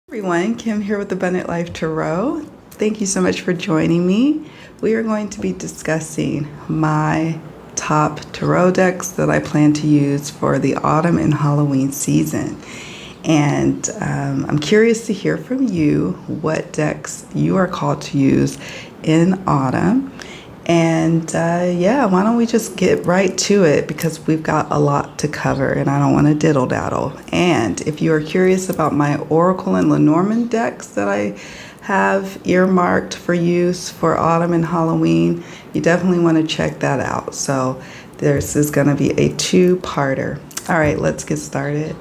Everyone, Kim here with Abundant Life Tarot. Thank you so much for joining me. We are going to be discussing my top tarot decks that I plan to use for the autumn and Halloween season. And I'm curious to hear from you what decks you are called to use in autumn. And why don't we just get right to it, because we've got a lot to cover and I don't want to diddle daddle. And if you are curious about my Oracle and Lenormand decks that I have earmarked for use for autumn and Halloween, you definitely want to check that out. So this is going to be a two-parter. All right, let's get started.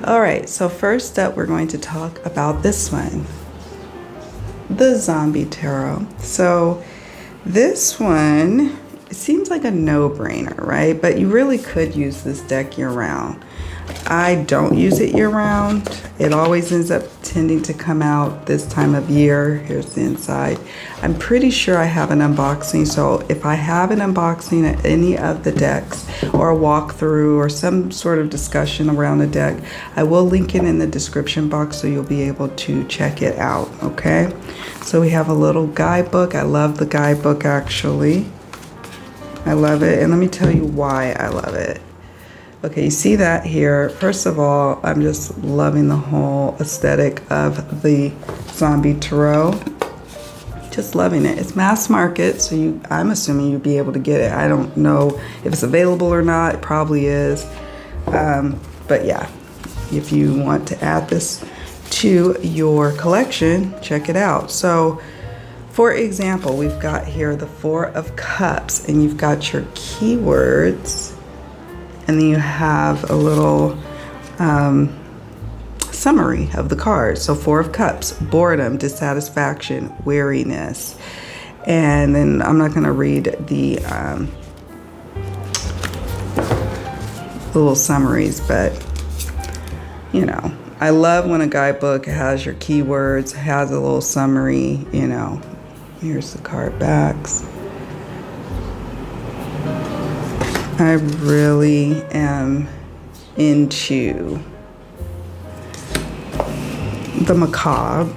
All right, so first up, we're going to talk about this one, the Zombie Tarot. So this one, it seems like a no-brainer, right? But you really could use this deck year-round. I don't use it year-round. It always ends up tending to come out this time of year. Here's the inside. I'm pretty sure I have an unboxing, so if I have an unboxing of any of the decks or a walkthrough or some sort of discussion around the deck, I will link it in the description box so you'll be able to check it out, okay? So we have a little guidebook. I love the guidebook, actually. I love it, and let me tell you why I love it. Okay, you see that here. First of all, I'm just loving the whole aesthetic of the Zombie Tarot. Just loving it. It's mass market, so I'm assuming you'll be able to get it. I don't know if it's available or not. It probably is. But yeah, if you want to add this to your collection, check it out. So, for example, we've got here the Four of Cups, and you've got your keywords. And then you have a little summary of the cards. So Four of Cups, boredom, dissatisfaction, weariness. And then I'm not going to read the little summaries, but you know, I love when a guidebook has your keywords, has a little summary, you know. Here's the card backs. I really am into the macabre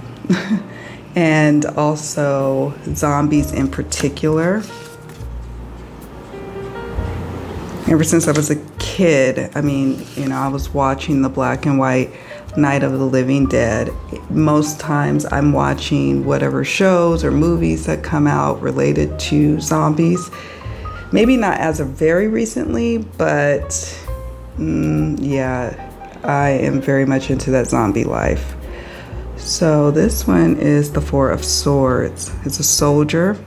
and also zombies in particular. Ever since I was a kid, I mean, you know, I was watching the black and white Night of the Living Dead. Most times I'm watching whatever shows or movies that come out related to zombies. Maybe not as of very recently, but yeah, I am very much into that zombie life. So this one is the Four of Swords. It's a soldier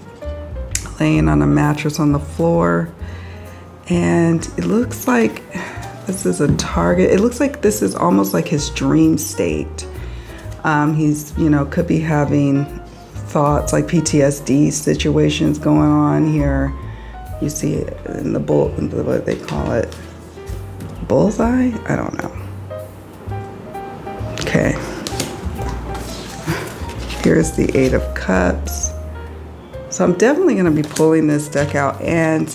laying on a mattress on the floor. And it looks like this is a target. It looks like this is almost like his dream state. He's, you know, could be having thoughts like PTSD situations going on here. You see it in the what they call it, bullseye? I don't know. Okay. Here's the Eight of Cups. So I'm definitely going to be pulling this deck out, and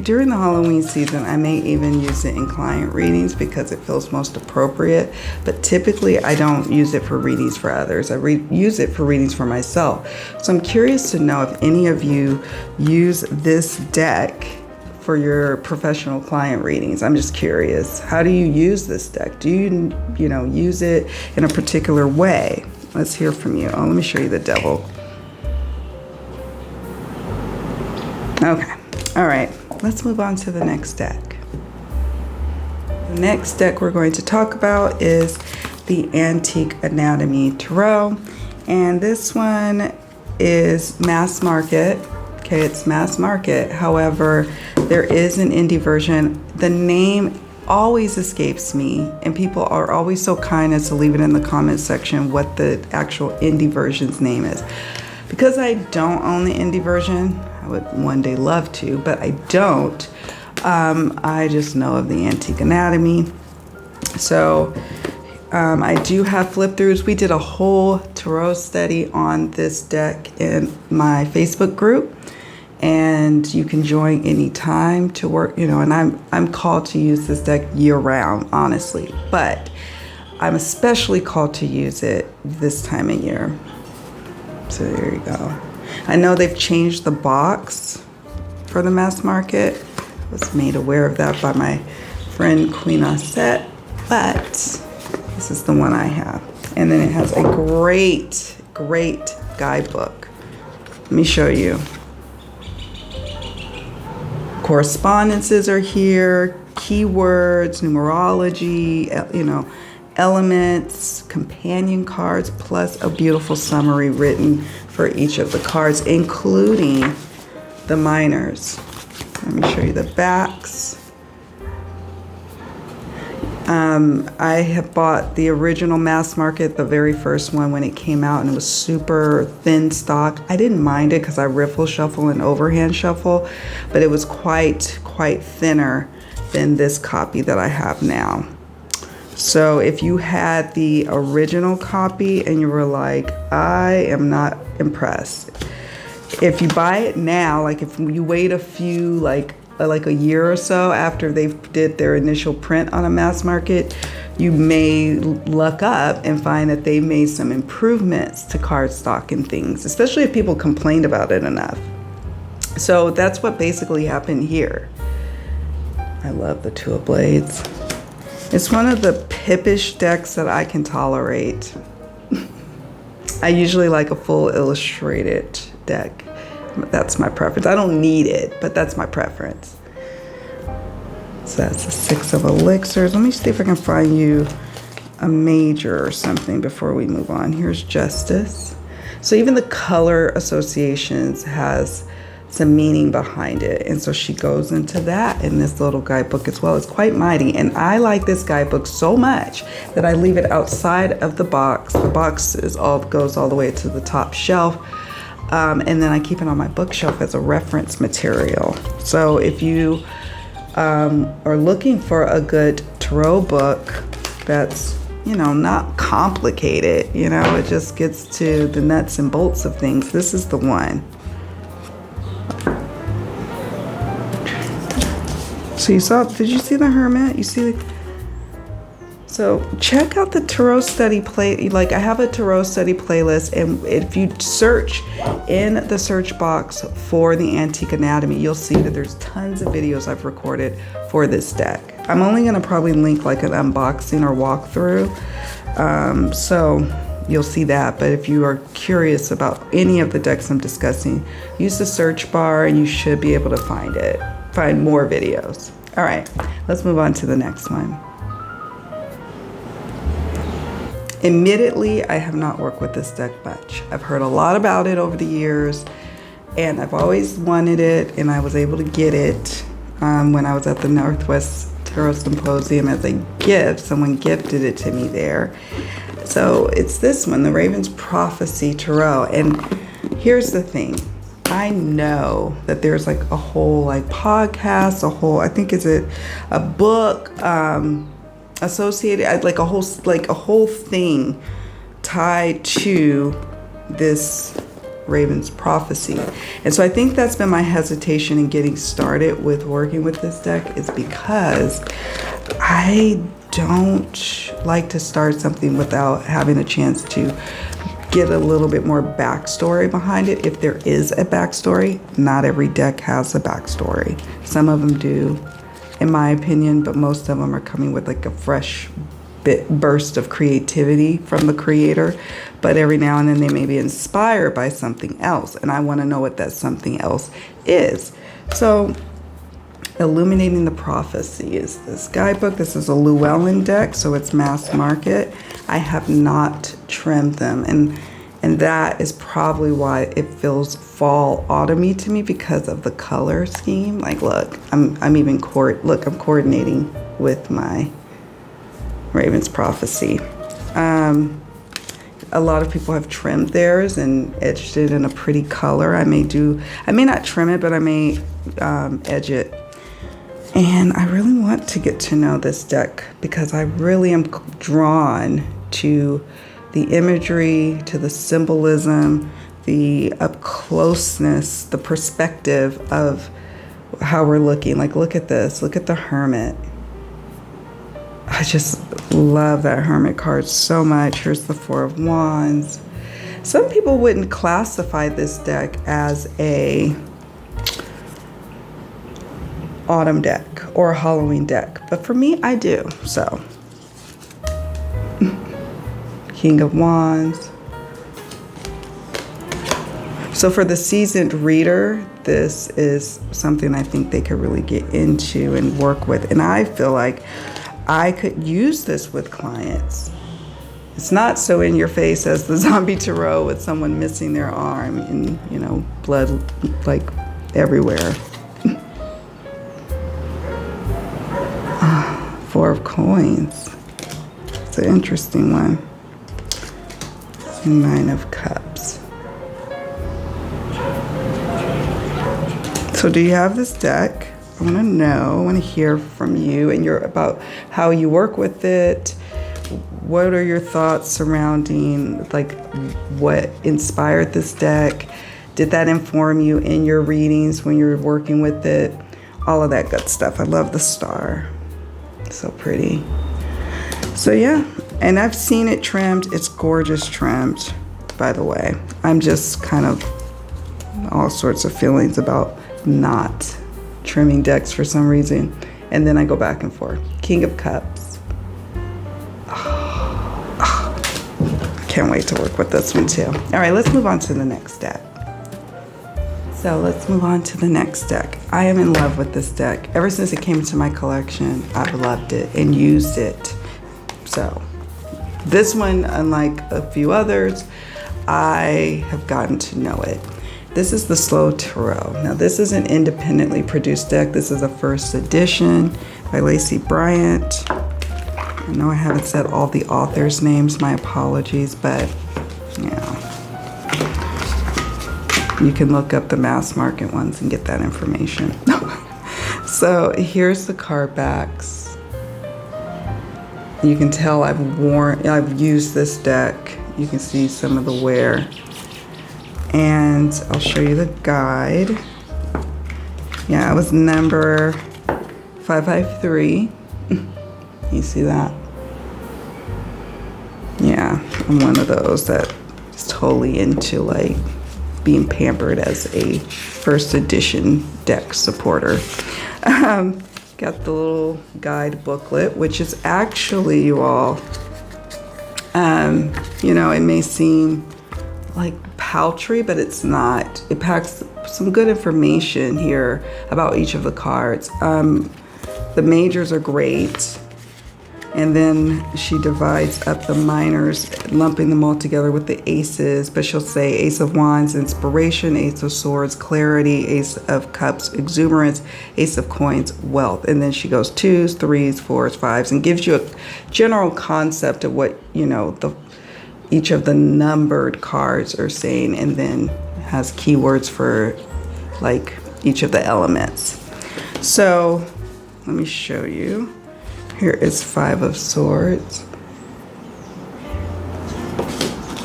during the Halloween season, I may even use it in client readings because it feels most appropriate. But typically, I don't use it for readings for others. I use it for readings for myself. So I'm curious to know if any of you use this deck for your professional client readings. I'm just curious. How do you use this deck? Do you use it in a particular way? Let's hear from you. Oh, let me show you the devil. Okay, all right, let's move on to the next deck. The next deck we're going to talk about is the Antique Anatomy Tarot, and this one is mass market. Okay, it's mass market. However, there is an indie version. The name always escapes me, and people are always so kind as to leave it in the comment section what the actual indie version's name is. Because I don't own the indie version, I would one day love to, but I don't. I just know of the Antique Anatomy. So I do have flip throughs. We did a whole tarot study on this deck in my Facebook group, and you can join anytime to work, and I'm called to use this deck year round, honestly, but I'm especially called to use it this time of year. So there you go. I know they've changed the box for the mass market. I was made aware of that by my friend Queen Osset, but this is the one I have. And then it has a great guidebook. Let me show you. Correspondences are here, keywords, numerology, elements, companion cards, plus a beautiful summary written for each of the cards, including the minors. Let me show you the backs. I have bought the original mass market, the very first one when it came out, and it was super thin stock. I didn't mind it because I riffle shuffle and overhand shuffle, but it was quite thinner than this copy that I have now. So if you had the original copy and you were like, I am not impressed, if you buy it now, like if you wait a few, like a year or so after they did their initial print on a mass market, you may luck up and find that they made some improvements to cardstock and things, especially if people complained about it enough. So that's what basically happened here. I love the Two of Blades. It's one of the pippish decks that I can tolerate. I usually like a full illustrated deck. That's my preference. I don't need it, but that's my preference. So that's the Six of Elixirs. Let me see if I can find you a major or something before we move on. Here's Justice. So even the color associations has some meaning behind it. And so she goes into that in this little guidebook as well. It's quite mighty. And I like this guidebook so much that I leave it outside of the box. The box goes all the way to the top shelf. And then I keep it on my bookshelf as a reference material. So if you are looking for a good tarot book that's, not complicated, it just gets to the nuts and bolts of things, this is the one. So did you see the Hermit? So check out the tarot study I have a tarot study playlist, and if you search in the search box for the Antique Anatomy, you'll see that there's tons of videos I've recorded for this deck. I'm only gonna probably link like an unboxing or walkthrough, so you'll see that. But if you are curious about any of the decks I'm discussing, use the search bar and you should be able to find more videos. All right, let's move on to the next one. Admittedly, I have not worked with this deck much. I've heard a lot about it over the years, and I've always wanted it, and I was able to get it when I was at the Northwest Tarot Symposium as a gift. Someone gifted it to me there. So it's this one, the Raven's Prophecy Tarot. And here's the thing. I know that there's like a whole podcast, I think it's a book, associated, like a whole thing tied to this Raven's Prophecy. And so I think that's been my hesitation in getting started with working with this deck, is because I don't like to start something without having a chance to get a little bit more backstory behind it. If there is a backstory, not every deck has a backstory. Some of them do, in my opinion, but most of them are coming with like a fresh burst of creativity from the creator. But every now and then they may be inspired by something else, and I want to know what that something else is. So Illuminating the Prophecy is this guidebook. This is a Llewellyn deck, so it's mass market. I have not trimmed them, and that is probably why it feels fall autumny to me, because of the color scheme. Like, look, I'm coordinating with my Raven's Prophecy. A lot of people have trimmed theirs and edged it in a pretty color. I may not trim it, but I may edge it And I really want to get to know this deck because I really am drawn to the imagery, to the symbolism, the up closeness, the perspective of how we're looking. Like, look at this. Look at the Hermit. I just love that Hermit card so much. Here's the Four of Wands. Some people wouldn't classify this deck as a autumn deck or a Halloween deck, but for me, I do. So, King of Wands. So for the seasoned reader, this is something I think they could really get into and work with. And I feel like I could use this with clients. It's not so in your face as the Zombie Tarot with someone missing their arm and, you know, blood like everywhere. Four of Coins. It's an interesting one. Nine of Cups. So do you have this deck? I want to know. I want to hear from you and about how you work with it. What are your thoughts surrounding, like, what inspired this deck? Did that inform you in your readings when you're working with it? All of that good stuff. I love the star. So pretty. So yeah, and I've seen it trimmed. It's gorgeous trimmed, by the way. I'm just kind of all sorts of feelings about not trimming decks for some reason. And then I go back and forth. King of Cups. Can't wait to work with this one too. All right, let's move on to the next deck. So let's move on to the next deck. I am in love with this deck. Ever since it came into my collection, I've loved it and used it. So this one, unlike a few others, I have gotten to know it. This is the Slow Tarot. Now this is an independently produced deck. This is a first edition by Lacey Bryant. I know I haven't said all the authors' names, my apologies, but yeah. You can look up the mass market ones and get that information. So here's the card backs. You can tell I've used this deck. You can see some of the wear. And I'll show you the guide. Yeah, it was number 553. You see that? Yeah, I'm one of those that is totally into like being pampered as a first edition deck supporter. Got the little guide booklet, which is actually, you all, you know, it may seem like paltry, but it's not. It packs some good information here about each of the cards. The majors are great. And then she divides up the minors, lumping them all together with the aces. But she'll say Ace of Wands, inspiration, Ace of Swords, clarity, Ace of Cups, exuberance, Ace of Coins, wealth. And then she goes 2s, 3s, 4s, 5s, and gives you a general concept of what, you know, each of the numbered cards are saying, and then has keywords for like each of the elements. So let me show you. Here is 5 of Swords.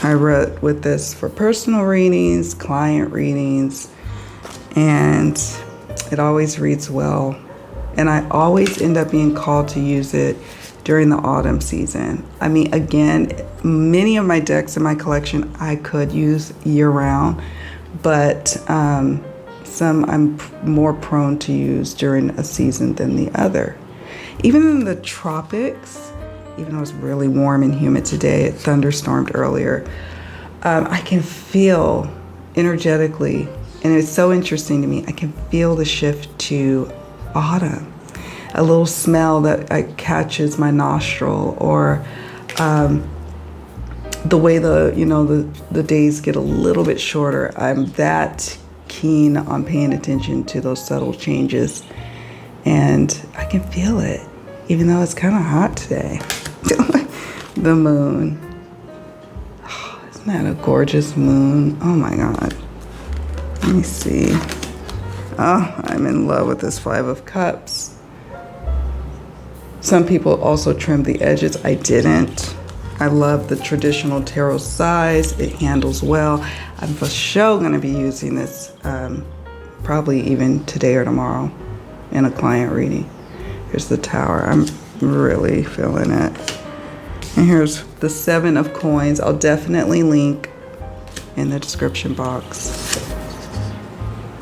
I wrote with this for personal readings, client readings, and it always reads well. And I always end up being called to use it during the autumn season. I mean, again, many of my decks in my collection I could use year round, but some I'm more prone to use during a season than the other. Even in the tropics, even though it's really warm and humid today, it thunderstormed earlier, I can feel energetically, and it's so interesting to me, I can feel the shift to autumn. A little smell that catches my nostril, or the way the days get a little bit shorter. I'm that keen on paying attention to those subtle changes, and I can feel it, even though it's kind of hot today. The moon. Oh, isn't that a gorgeous moon? Oh my God. Let me see. Oh, I'm in love with this 5 of Cups. Some people also trim the edges. I didn't. I love the traditional tarot size. It handles well. I'm for sure going to be using this probably even today or tomorrow in a client reading. Here's the Tower. I'm really feeling it. And here's the 7 of Coins. I'll definitely link in the description box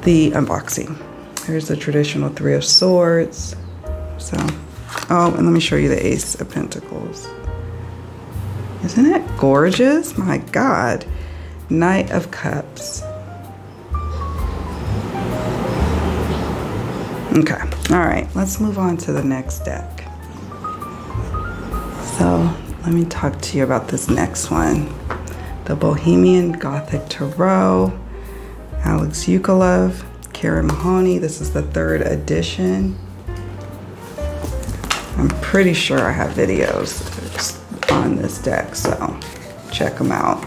the unboxing. Here's the traditional 3 of Swords. So, oh, and let me show you the Ace of Pentacles. Isn't it gorgeous? My God. Knight of Cups. Okay, all right, let's move on to the next deck. So let me talk to you about this next one. The Bohemian Gothic Tarot, Alex Yukolov, Karen Mahoney. This is the 3rd edition. I'm pretty sure I have videos on this deck, so check them out.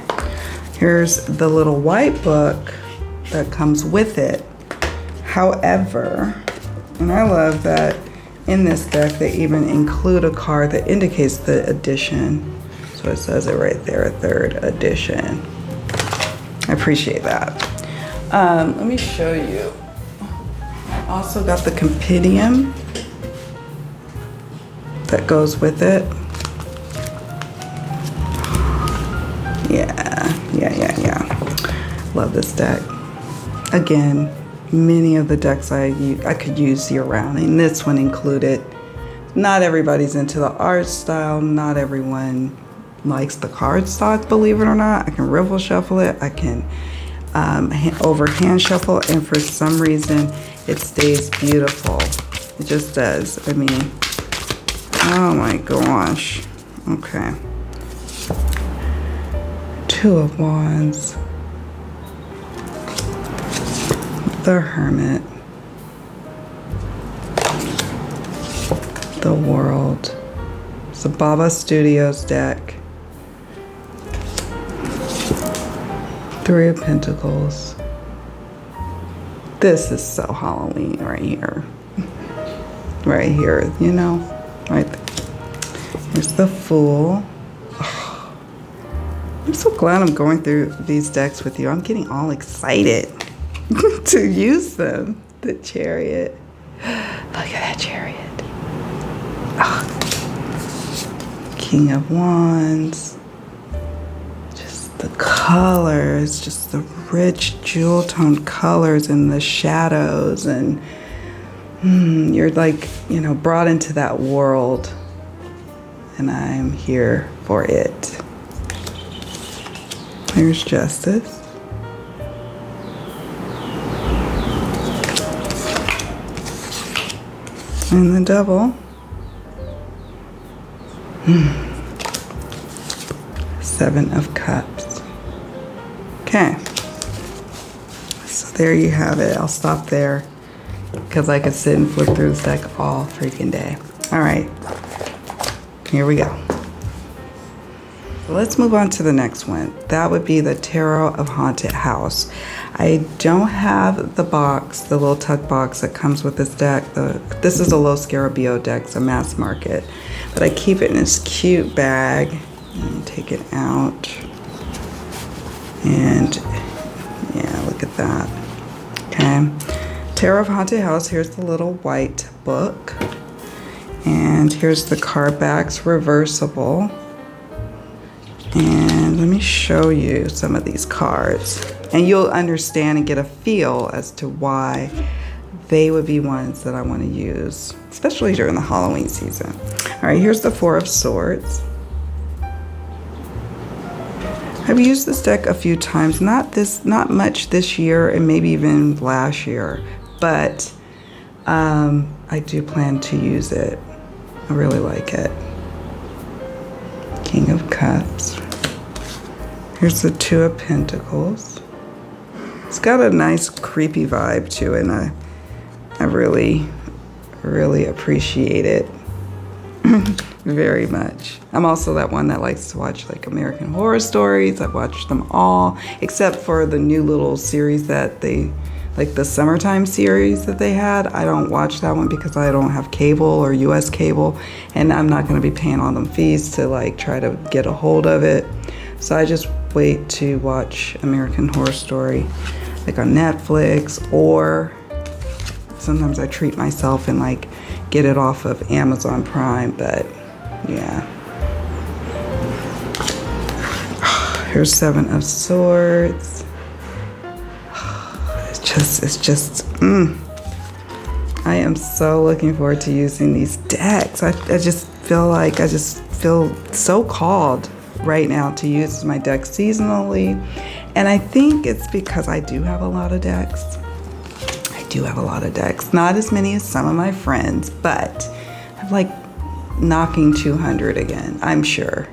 Here's the little white book that comes with it. However, and I love that in this deck they even include a card that indicates the edition. So it says it right there, 3rd edition. I appreciate that. Let me show you. Also got the compendium that goes with it. Yeah. Love this deck. Again, many of the decks I could use year round, and this one included. Not everybody's into the art style. Not everyone likes the cardstock, believe it or not. I can riffle shuffle it. I can overhand shuffle, and for some reason it stays beautiful. It just does. I mean, oh my gosh. Okay. 2 of Wands. The Hermit. The World. It's a Baba Studios deck. 3 of Pentacles. This is so Halloween right here. Right here, you know? Right there. Here's the Fool. Oh, I'm so glad I'm going through these decks with you. I'm getting all excited to use them. The Chariot. Look at that Chariot. Oh. King of Wands. Just the colors, just the rich jewel tone colors and the shadows, and you're like, you know, brought into that world, and I'm here for it. Here's Justice. And the Devil. 7 of Cups. Okay. So there you have it. I'll stop there because I could sit and flip through this deck all freaking day. All right. Here we go. Let's move on to the next one. That would be the Tarot of Haunted House. I don't have the box, the little tuck box that comes with this deck. This is a Los Scarabeo deck, it's a mass market. But I keep it in this cute bag. And take it out. And yeah, look at that. Okay. Tarot of Haunted House. Here's the little white book. And here's the card backs, reversible. And let me show you some of these cards. And you'll understand and get a feel as to why they would be ones that I want to use, especially during the Halloween season. All right, here's the 4 of Swords. I've used this deck a few times, not much this year and maybe even last year, but I do plan to use it. I really like it. King of Cups. Here's the 2 of Pentacles. It's got a nice creepy vibe to it, and I really, really appreciate it very much. I'm also that one that likes to watch like American Horror Stories. I've watched them all, except for the new little series that they like the summertime series that they had. I don't watch that one because I don't have cable or US cable, and I'm not going to be paying all them fees to like try to get a hold of it. So I just wait to watch American Horror Story like on Netflix, or sometimes I treat myself and like get it off of Amazon Prime. But yeah. Here's Seven of Swords. It's just, I am so looking forward to using these decks. I just feel so called right now to use my decks seasonally. And I think it's because I do have a lot of decks. Not as many as some of my friends, but I'm like knocking 200 again, I'm sure.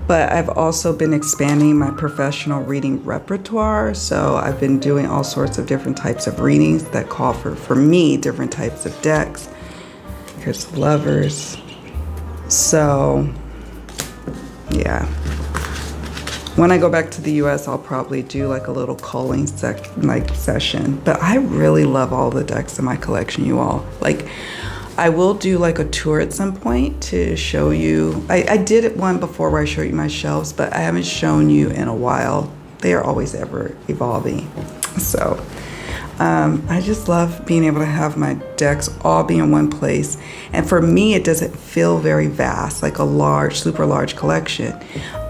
But I've also been expanding my professional reading repertoire. So I've been doing all sorts of different types of readings that call for me, different types of decks. Here's Lovers. So, yeah. When I go back to the US, I'll probably do like a little culling session. But I really love all the decks in my collection, you all. Like, I will do like a tour at some point to show you. I did it one before where I showed you my shelves, but I haven't shown you in a while. They are always ever evolving. So I just love being able to have my decks all be in one place. And for me, it doesn't feel very vast, like a large, super large collection,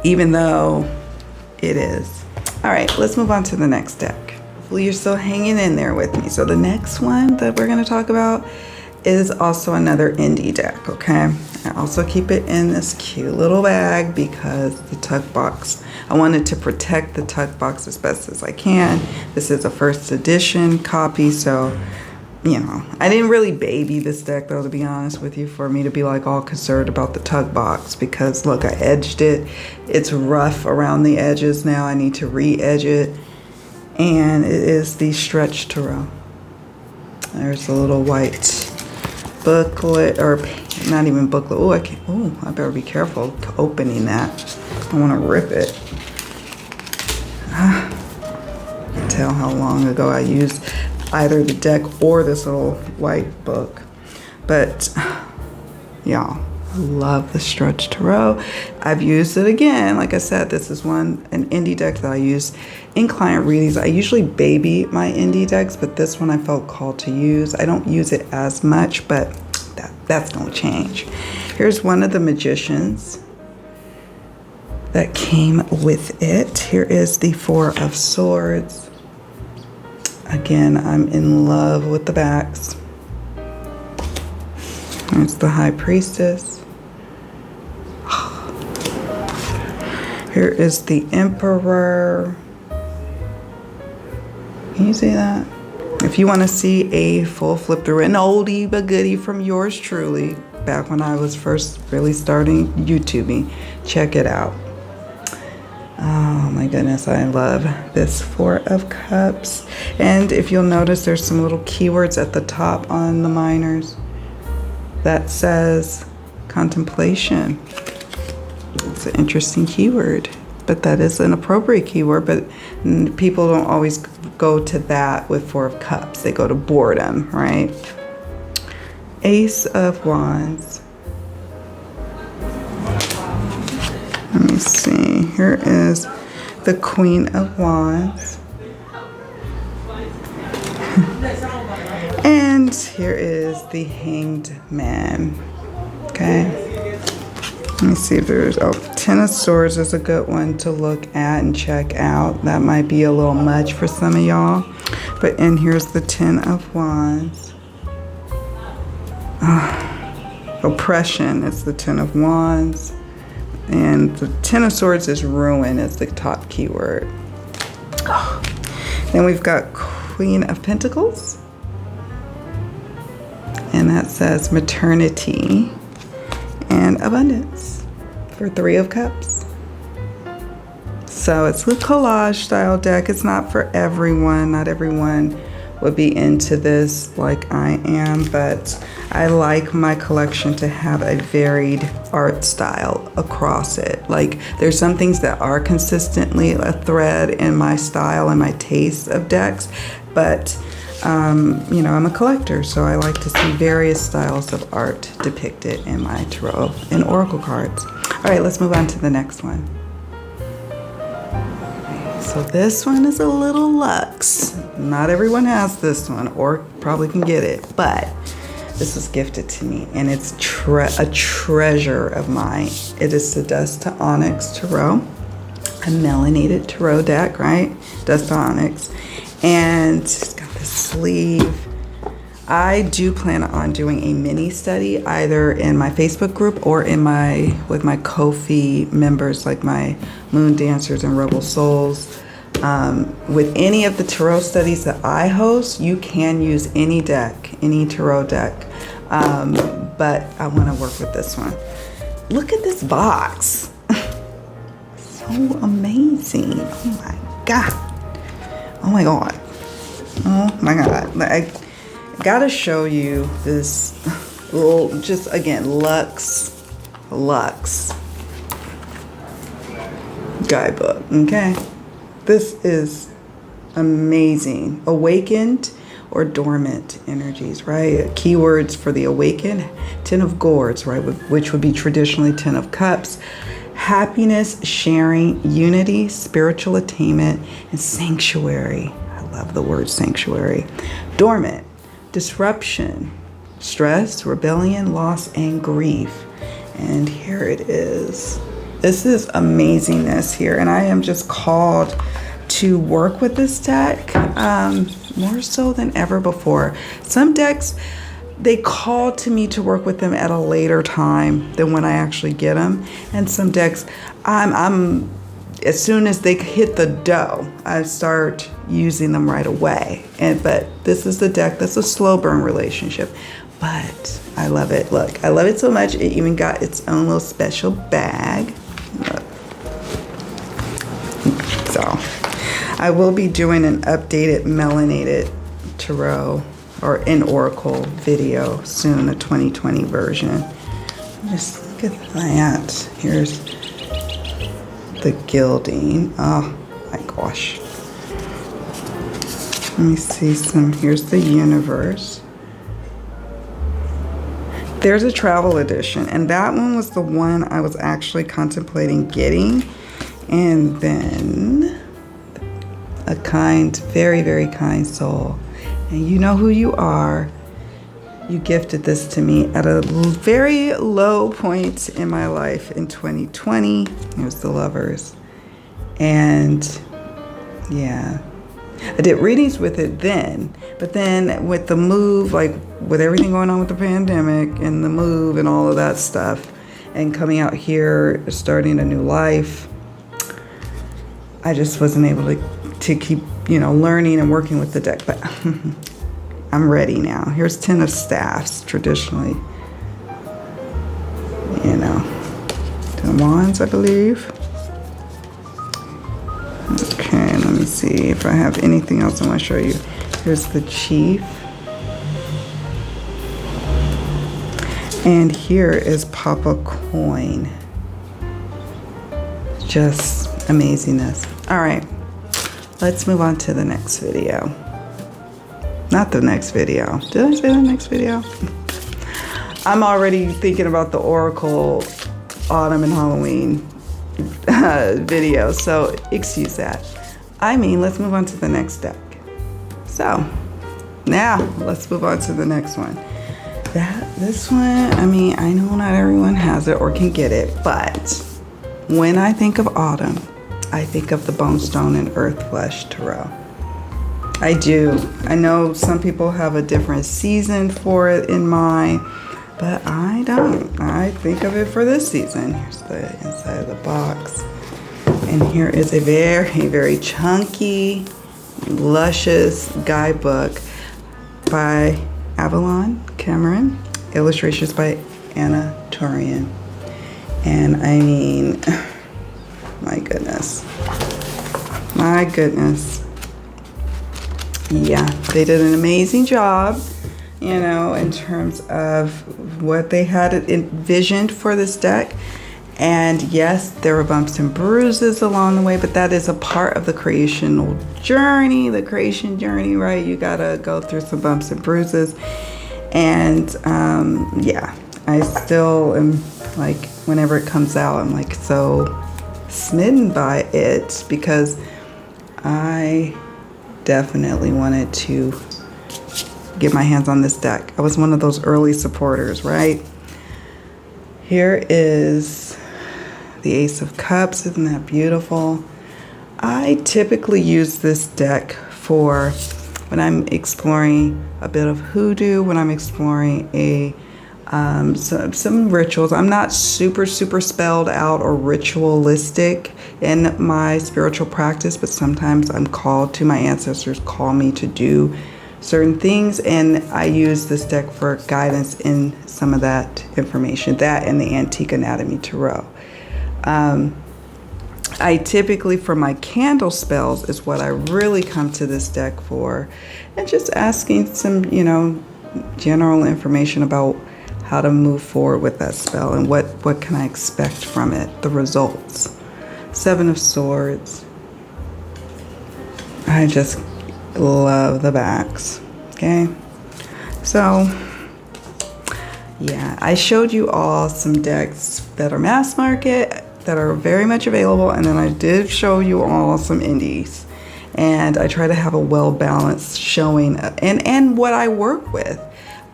even though it is. All right, let's move on to the next deck. Hopefully you're still hanging in there with me. So the next one that we're gonna talk about is also another indie deck, okay? I also keep it in this cute little bag because the tuck box, I wanted to protect the tuck box as best as I can. This is a first edition copy, so, you know, I didn't really baby this deck though, to be honest with you, for me to be like all concerned about the tuck box, because look, I edged it. It's rough around the edges now. I need to re-edge it. And it is the Stretch Tarot. There's a little white booklet, or not even booklet. Oh, I better be careful opening that. I want to rip it. I can tell how long ago I used either the deck or this little white book. But y'all, I love the Stretch Tarot. I've used it again. Like I said, this is an indie deck that I use in client readings. I usually baby my indie decks, but this one I felt called to use. I don't use it as much, but that's gonna change. Here's one of the Magicians that came with it. Here is the Four of Swords. Again, I'm in love with the backs. Here's the High Priestess. Here is the Emperor. Can you see that? If you want to see a full flip through, an oldie but goodie from yours truly, back when I was first really starting YouTubing, check it out. Oh my goodness, I love this Four of Cups. And if you'll notice, there's some little keywords at the top on the minors that says contemplation. It's an interesting keyword, but that is an appropriate keyword, but people don't always go to that with Four of Cups. They go to boredom, right? Ace of Wands. Let me see. Here is the Queen of Wands. And here is the Hanged Man. Okay. Let me see if there's, Ten of Swords is a good one to look at and check out. That might be a little much for some of y'all. But and here's the Ten of Wands. Oppression is the Ten of Wands. And the Ten of Swords is ruin is the top keyword. Then we've got Queen of Pentacles. And that says maternity and abundance for Three of Cups. So it's a collage style deck. It's not for everyone. Not everyone would be into this like I am, but I like my collection to have a varied art style across it. Like there's some things that are consistently a thread in my style and my taste of decks, but I'm a collector, so I like to see various styles of art depicted in my tarot and oracle cards. All right, let's move on to the next one. So this one is a little luxe. Not everyone has this one or probably can get it, but this was gifted to me, and it's a treasure of mine. It is the Dust to Onyx Tarot, a melanated tarot deck, right? Dust to Onyx. And it's got this sleeve. I do plan on doing a mini study either in my Facebook group or with my Ko-fi members, like my Moon Dancers and Rebel Souls. With any of the tarot studies that I host, you can use any deck, any tarot deck. But I want to work with this one. Look at this box. So amazing. Oh my God. Oh my God. Oh my God. I gotta show you this little, just again, Lux guidebook, okay? This is amazing. Awakened or dormant energies, right? Keywords for the awakened: Ten of Gourds, right? Which would be traditionally Ten of Cups. Happiness, sharing, unity, spiritual attainment, and sanctuary. I love the word sanctuary. Dormant, disruption, stress, rebellion, loss, and grief. And here it is. This is amazingness here, and I am just called to work with this deck more so than ever before. Some decks, they call to me to work with them at a later time than when I actually get them. And some decks, I'm as soon as they hit the dough, I start using them right away. But this is the deck that's a slow burn relationship. But I love it. Look, I love it so much. It even got its own little special bag. Look. So I will be doing an updated melanated tarot or an oracle video soon, a 2020 version. Just look at that. Here's the gilding. Oh my gosh. Let me see some. Here's the universe. There's a travel edition, and that one was the one I was actually contemplating getting. And then a kind, very, very kind soul. And you know who you are. You gifted this to me at a very low point in my life in 2020. It was the Lovers. And yeah, I did readings with it then, but then with the move, like with everything going on with the pandemic and the move and all of that stuff, and coming out here, starting a new life, I just wasn't able to keep, learning and working with the deck. But I'm ready now. Here's 10 of Staffs, traditionally, 10 of Wands, I believe. Okay, let me see if I have anything else I want to show you. Here's the Chief. And here is Papa Coin. Just amazingness. All right, let's move on to the next video. Not the next video. Did I say the next video? I'm already thinking about the Oracle Autumn and Halloween video, so excuse that. Let's move on to the next deck. So now let's move on to the next one. This one, I know not everyone has it or can get it, but when I think of autumn, I think of the Bonestone and Earth Flesh Tarot. I do. I know some people have a different season for it in mind, but I don't. I think of it for this season. Here's the inside of the box. And here is a very, very chunky, luscious guidebook by Avalon Cameron. Illustrations by Anna Turian. And my goodness. My goodness. Yeah, they did an amazing job, in terms of what they had envisioned for this deck. And yes, there were bumps and bruises along the way, but that is a part of the creation journey, right? You gotta go through some bumps and bruises. And yeah, I still am like, whenever it comes out, I'm like so smitten by it because I definitely wanted to get my hands on this deck. I was one of those early supporters, right? Here is the Ace of Cups. Isn't that beautiful? I typically use this deck for when I'm exploring a bit of hoodoo, when I'm exploring some rituals. I'm not super spelled out or ritualistic in my spiritual practice, but sometimes I'm called to, my ancestors call me to do certain things, and I use this deck for guidance in some of that information, that and the Antique Anatomy Tarot. I typically, for my candle spells, is what I really come to this deck for, and just asking some, general information about how to move forward with that spell and what can I expect from it, the results. Seven of Swords. I just love the backs. Okay, so yeah, I showed you all some decks that are mass market that are very much available, and then I did show you all some indies, and I try to have a well-balanced showing and what I work with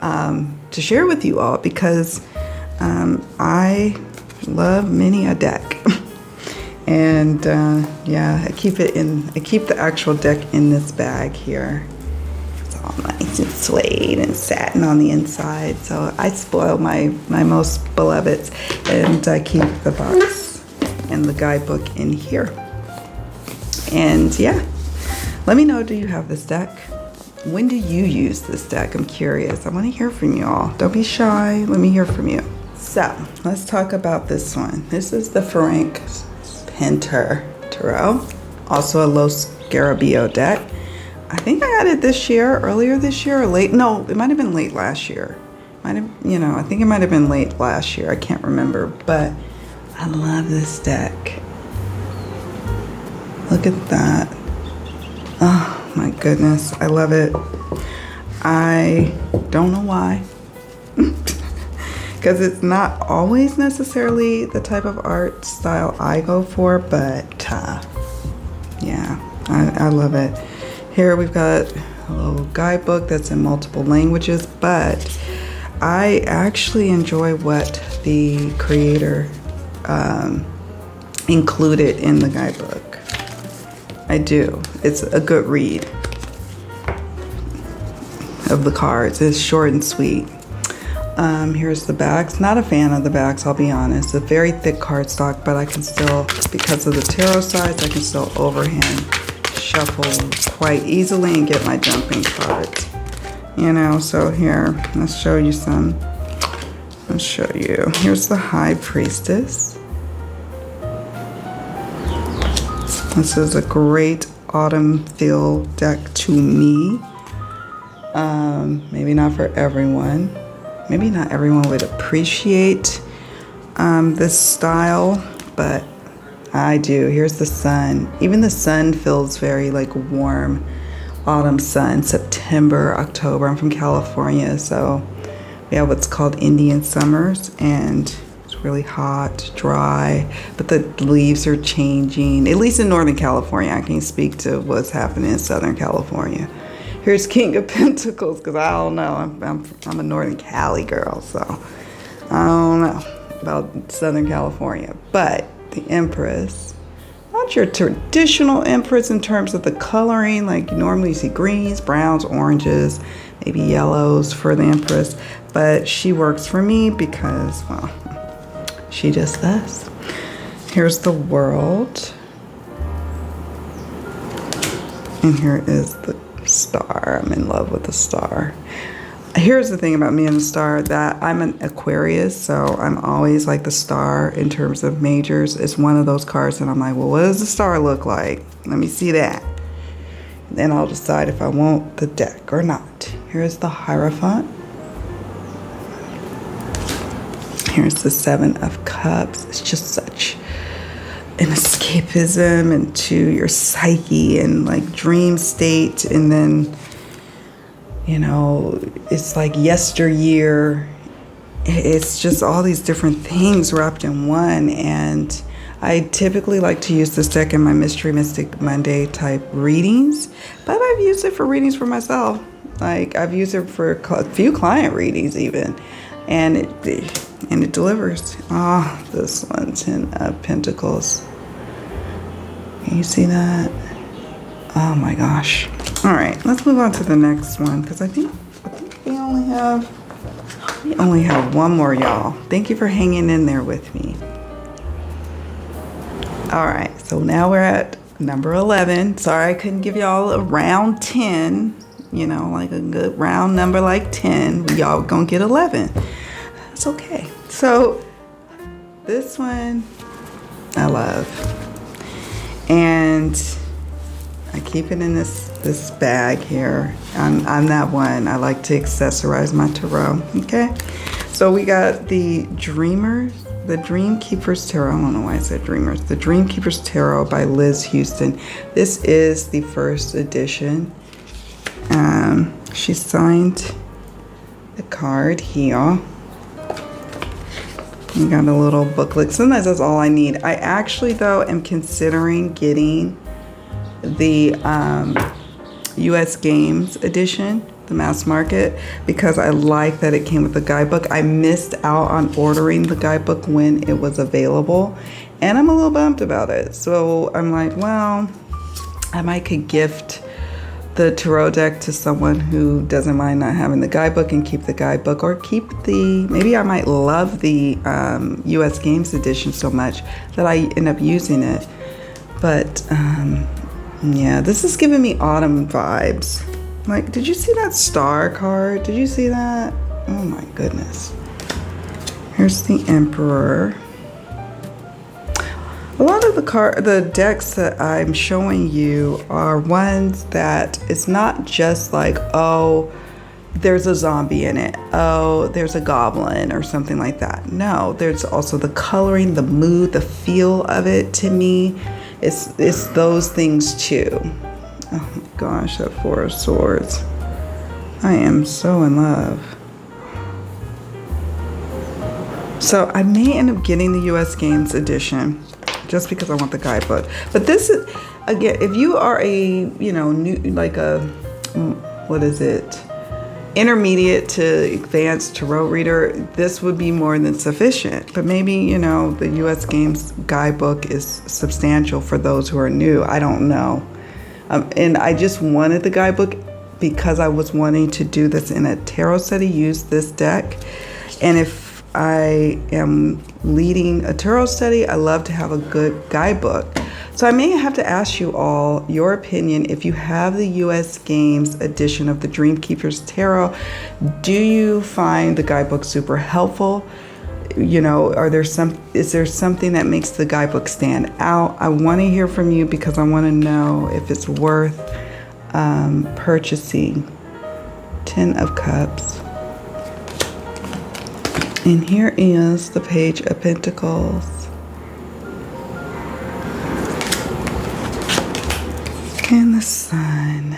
to share with you all, because I love many a deck. And yeah, I keep the actual deck in this bag here. It's all nice and suede and satin on the inside, so I spoil my most beloveds, and I keep the box and the guidebook in here. And yeah, let me know, do you have this deck? When do you use this deck? I'm curious. I want to hear from you all. Don't be shy. Let me hear from you. So let's talk about this one. This is the Frank Pinter Tarot, also a Los Garabio deck. I think I got it earlier this year, or late. No, it might have been late last year. I think it might have been late last year. I can't remember, but I love this deck. Look at that. Oh my goodness, I love it. I don't know why, because it's not always necessarily the type of art style I go for, but yeah, I love it. Here we've got a little guidebook that's in multiple languages, but I actually enjoy what the creator included in the guidebook. I do. It's a good read of the cards. It's short and sweet. Here's the backs. Not a fan of the backs, I'll be honest. A very thick cardstock, but I can still, because of the tarot size, I can still overhand shuffle quite easily and get my jumping cards. So here, let's show you some. I'll show you. Here's the High Priestess. This is a great autumn feel deck to me. Maybe not for everyone. Maybe not everyone would appreciate this style, but I do. Here's the sun. Even the sun feels very like warm autumn sun, September, October. I'm from California, so we have what's called Indian summers, and it's really hot, dry, but the leaves are changing. At least in Northern California. I can't speak to what's happening in Southern California. Here's King of Pentacles, because I don't know. I'm a Northern Cali girl, so I don't know about Southern California. But the Empress, not your traditional Empress in terms of the coloring, like normally you see greens, browns, oranges, maybe yellows for the Empress, but she works for me because, well, she just does. Here's the World, and here is the Star. I'm in love with the Star. Here's the thing about me and the Star, that I'm an Aquarius, so I'm always like the Star in terms of majors. It's one of those cards that I'm like, well, what does the Star look like? Let me see that. And then I'll decide if I want the deck or not. Here's the Hierophant. Here's the Seven of Cups. It's just such an escapism into your psyche and like dream state. And then, you know, it's like yesteryear. It's just all these different things wrapped in one. And I typically like to use this deck in my Mystery Mystic Monday type readings, but I've used it for readings for myself. Like I've used it for a few client readings even, and it delivers. Ah, oh, this one, 10 of Pentacles. Can you see that? Oh my gosh. All right, let's move on to the next one because I think we only have one more, y'all. Thank you for hanging in there with me. All right, so now we're at number 11. Sorry I couldn't give y'all a round 10, you know, like a good round number like 10. Y'all gonna get 11. That's okay. So this one I love. And I keep it in this bag here. I'm that one. I like to accessorize my tarot. Okay. So we got the Dream Keepers Tarot. I don't know why I said Dreamers. The Dream Keepers Tarot by Liz Houston. This is the first edition. She signed the card here. You got a little booklet. Sometimes that's all I need. I actually, though, am considering getting the US Games edition, the mass market, because I like that it came with the guidebook. I missed out on ordering the guidebook when it was available, and I'm a little bummed about it. So I'm like, well, I might could gift the tarot deck to someone who doesn't mind not having the guidebook and keep the guidebook, or maybe I might love the US Games edition so much that I end up using it. But yeah, this is giving me autumn vibes. Like, did you see that star card? Did you see that? Oh my goodness. Here's the Emperor. A lot of the decks that I'm showing you are ones that it's not just like, oh, there's a zombie in it. Oh, there's a goblin or something like that. No, there's also the coloring, the mood, the feel of it. To me, it's those things too. Oh my gosh, that Four of Swords. I am so in love. So I may end up getting the US Games edition just because I want the guidebook. But this is, again, if you are a, new, like a, what is it? Intermediate to advanced tarot reader, this would be more than sufficient. But maybe, the US Games guidebook is substantial for those who are new. I don't know. And I just wanted the guidebook because I was wanting to do this in a tarot study, use this deck. And if I am leading a tarot study, I love to have a good guidebook. So I may have to ask you all your opinion. If you have the US Games edition of the Dream Keepers Tarot, do you find the guidebook super helpful? Is there something that makes the guidebook stand out? I want to hear from you because I want to know if it's worth purchasing. 10 of Cups. And here is the Page of Pentacles. And the Sun.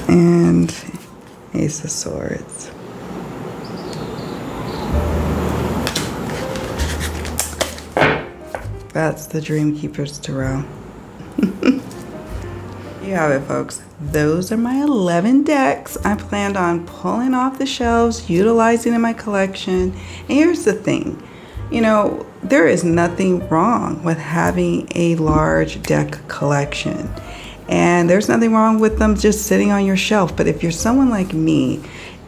And Ace of Swords. That's the Dream Keepers Tarot. You have it, folks. Those are my 11 decks I planned on pulling off the shelves, utilizing in my collection. And here's the thing. There is nothing wrong with having a large deck collection. And there's nothing wrong with them just sitting on your shelf. But if you're someone like me,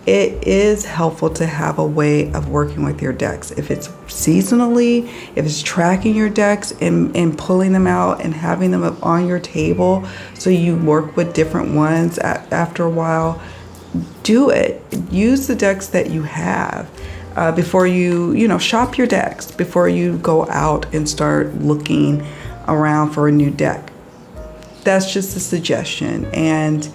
it is helpful to have a way of working with your decks. If it's seasonally, if it's tracking your decks and pulling them out and having them up on your table so you work with different ones after a while, do it. Use the decks that you have before you shop your decks, before you go out and start looking around for a new deck. That's just a suggestion. And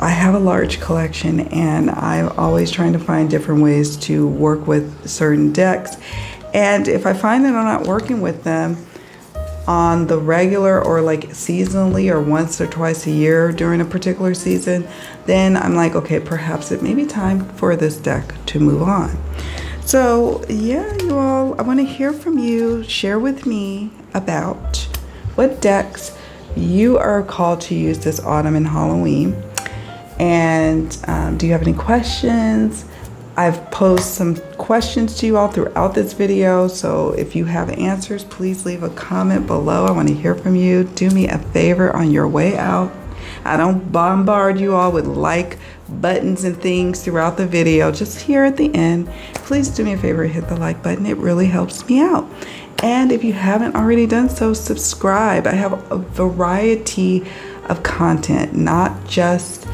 I have a large collection, and I'm always trying to find different ways to work with certain decks. And if I find that I'm not working with them on the regular or like seasonally or once or twice a year during a particular season, then I'm like, okay, perhaps it may be time for this deck to move on. So yeah, you all, I want to hear from you. Share with me about what decks you are called to use this autumn and Halloween. And do you have any questions? I've posed some questions to you all throughout this video, so if you have answers, please leave a comment below. I want to hear from you. Do me a favor on your way out. I don't bombard you all with like buttons and things throughout the video. Just here at the end, please do me a favor and hit the like button. It really helps me out. And if you haven't already done so, subscribe. I have a variety of content, not just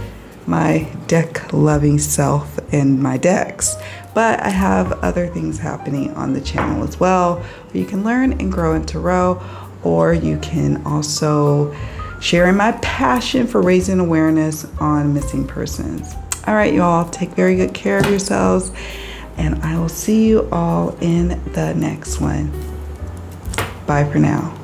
my deck loving self and my decks, but I have other things happening on the channel as well, where you can learn and grow in tarot, or you can also share in my passion for raising awareness on missing persons. All right, you all, take very good care of yourselves, and I will see you all in the next one. Bye for now.